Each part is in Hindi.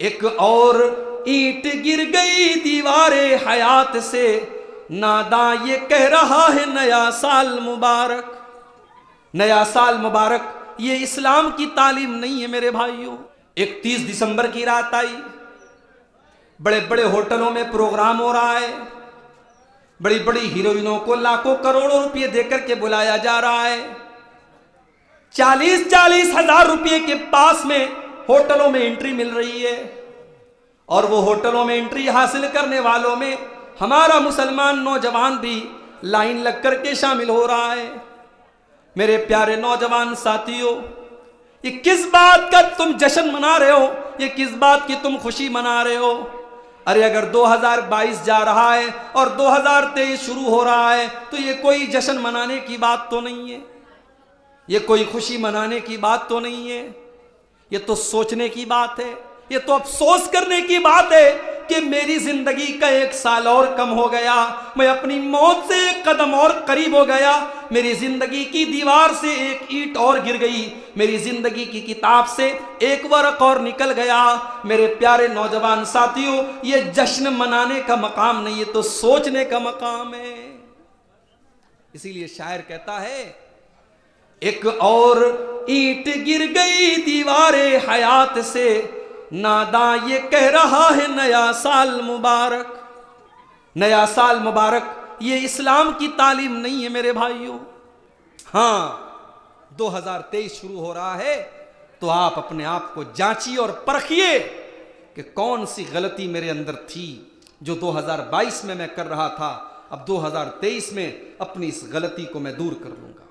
एक और ईंट गिर गई दीवारे हयात से, नादा ये कह रहा है नया साल मुबारक। नया साल मुबारक ये इस्लाम की तालीम नहीं है मेरे भाइयों। 31 दिसंबर की रात आई, बड़े बड़े होटलों में प्रोग्राम हो रहा है, बड़ी बड़ी हीरोइनों को लाखों करोड़ों रुपए देकर के बुलाया जा रहा है। 40-40 हजार रुपए के पास में होटलों में एंट्री मिल रही है, और वो होटलों में एंट्री हासिल करने वालों में हमारा मुसलमान नौजवान भी लाइन लग करके शामिल हो रहा है। मेरे प्यारे नौजवान साथियों, ये किस बात का तुम जश्न मना रहे हो? ये किस बात की तुम खुशी मना रहे हो? अरे अगर 2022 जा रहा है और 2023 शुरू हो रहा है तो ये कोई जश्न मनाने की बात तो नहीं है, ये कोई खुशी मनाने की बात तो नहीं है। ये तो सोचने की बात है, ये तो अफसोस करने की बात है कि मेरी जिंदगी का 1 साल और कम हो गया, मैं अपनी मौत से 1 कदम और करीब हो गया, मेरी जिंदगी की दीवार से 1 ईंट और गिर गई, मेरी जिंदगी की किताब से 1 वर्क और निकल गया। मेरे प्यारे नौजवान साथियों, ये जश्न मनाने का मकाम नहीं, ये तो सोचने का मकाम है। इसीलिए शायर कहता है, एक और ईंट गिर गई दीवारे हयात से, नादा ये कह रहा है नया साल मुबारक। नया साल मुबारक ये इस्लाम की तालीम नहीं है मेरे भाइयों। हाँ, 2023 शुरू हो रहा है तो आप अपने आप को जांचिए और परखिए कि कौन सी गलती मेरे अंदर थी जो 2022 में मैं कर रहा था। अब 2023 में अपनी इस गलती को मैं दूर कर लूंगा।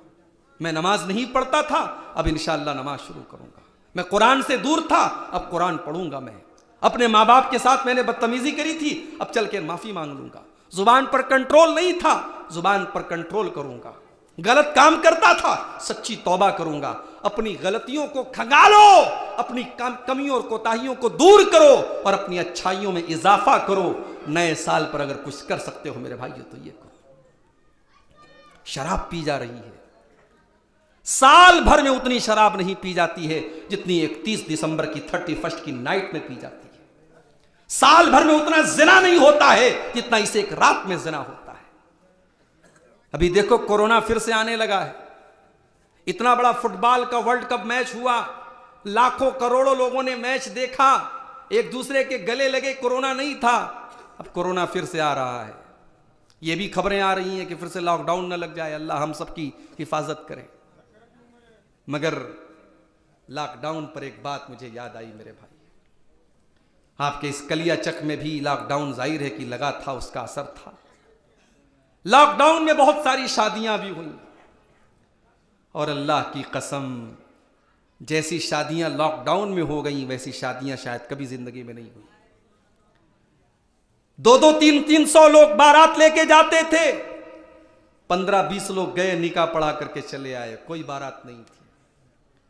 मैं नमाज नहीं पढ़ता था, अब इंशाअल्लाह नमाज शुरू करूंगा। मैं कुरान से दूर था, अब कुरान पढ़ूंगा। मैं अपने माँ बाप के साथ मैंने बदतमीजी करी थी, अब चल के माफी मांग लूंगा। जुबान पर कंट्रोल नहीं था, जुबान पर कंट्रोल करूंगा। गलत काम करता था, सच्ची तौबा करूंगा। अपनी गलतियों को खंगालो, अपनी कमियों और कोताहियों को दूर करो और अपनी अच्छाइयों में इजाफा करो। नए साल पर अगर कुछ कर सकते हो मेरे भाइयों तो ये करो। शराब पी जा रही है, साल भर में उतनी शराब नहीं पी जाती है जितनी 31 दिसंबर की 31st की नाइट में पी जाती है। साल भर में उतना जिना नहीं होता है जितना इसे एक रात में जिना होता है। अभी देखो कोरोना फिर से आने लगा है। इतना बड़ा फुटबॉल का वर्ल्ड कप मैच हुआ, लाखों करोड़ों लोगों ने मैच देखा, एक दूसरे के गले लगे, कोरोना नहीं था। अब कोरोना फिर से आ रहा है। ये भी खबरें आ रही हैं कि फिर से लॉकडाउन न लग जाए, अल्लाह हम सबकी हिफाजत करे। मगर लॉकडाउन पर एक बात मुझे याद आई मेरे भाई, आपके इस कलिया चक में भी लॉकडाउन जाहिर है कि लगा था, उसका असर था। लॉकडाउन में बहुत सारी शादियां भी हुई, और अल्लाह की कसम जैसी शादियां लॉकडाउन में हो गई वैसी शादियां शायद कभी जिंदगी में नहीं हुई। 200, 300 लोग बारात लेके जाते थे, 15-20 लोग गए, निकाह पढ़ा करके चले आए, कोई बारात नहीं थी।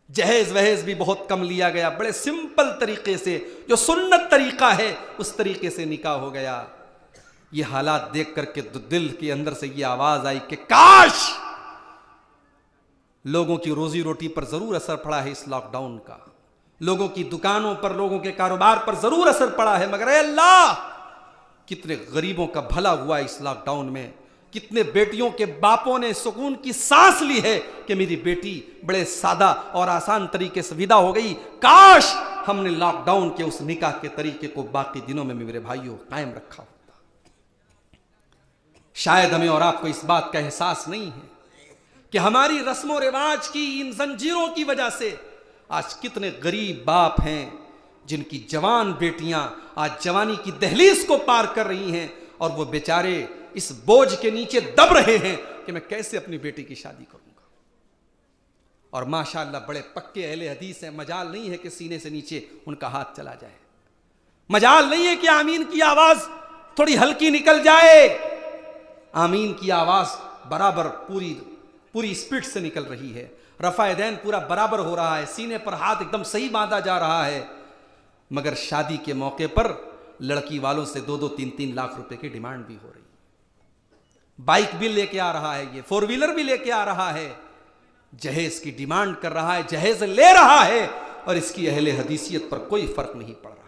जहेज वहेज भी बहुत कम लिया गया, बड़े सिंपल तरीके से, जो सुन्नत तरीका है उस तरीके से निकाह हो गया। ये हालात देख करके तो दिल के अंदर से ये आवाज आई कि काश लोगों की रोजी रोटी पर जरूर असर पड़ा है इस लॉकडाउन का, लोगों की दुकानों पर, लोगों के कारोबार पर जरूर असर पड़ा है, मगर अल्लाह कितने गरीबों का भला हुआ इस लॉकडाउन में। कितने बेटियों के बापों ने सुकून की सांस ली है कि मेरी बेटी बड़े सादा और आसान तरीके से विदा हो गई। काश हमने लॉकडाउन के उस निकाह के तरीके को बाकी दिनों में मेरे भाइयों कायम रखा होता। शायद हमें और आपको इस बात का एहसास नहीं है कि हमारी रस्मों रिवाज की इन जंजीरों की वजह से आज कितने गरीब बाप हैं जिनकी जवान बेटियां आज जवानी की दहलीज को पार कर रही हैं, और वो बेचारे इस बोझ के नीचे दब रहे हैं कि मैं कैसे अपनी बेटी की शादी करूंगा। और माशाअल्लाह बड़े पक्के अहले हदीस हैं, मजाल नहीं है कि सीने से नीचे उनका हाथ चला जाए, मजाल नहीं है कि आमीन की आवाज थोड़ी हल्की निकल जाए। आमीन की आवाज बराबर पूरी स्पीड से निकल रही है, रफ़ा-ए-दैन पूरा बराबर हो रहा है, सीने पर हाथ एकदम सही बांधा जा रहा है। मगर शादी के मौके पर लड़की वालों से 2-2, 3-3 लाख रुपए की डिमांड भी हो रही है। बाइक भी लेके आ रहा है, ये 4 व्हीलर भी लेके आ रहा है, जहेज की डिमांड कर रहा है, जहेज ले रहा है, और इसकी अहले हदीसियत पर कोई फर्क नहीं पड़ रहा।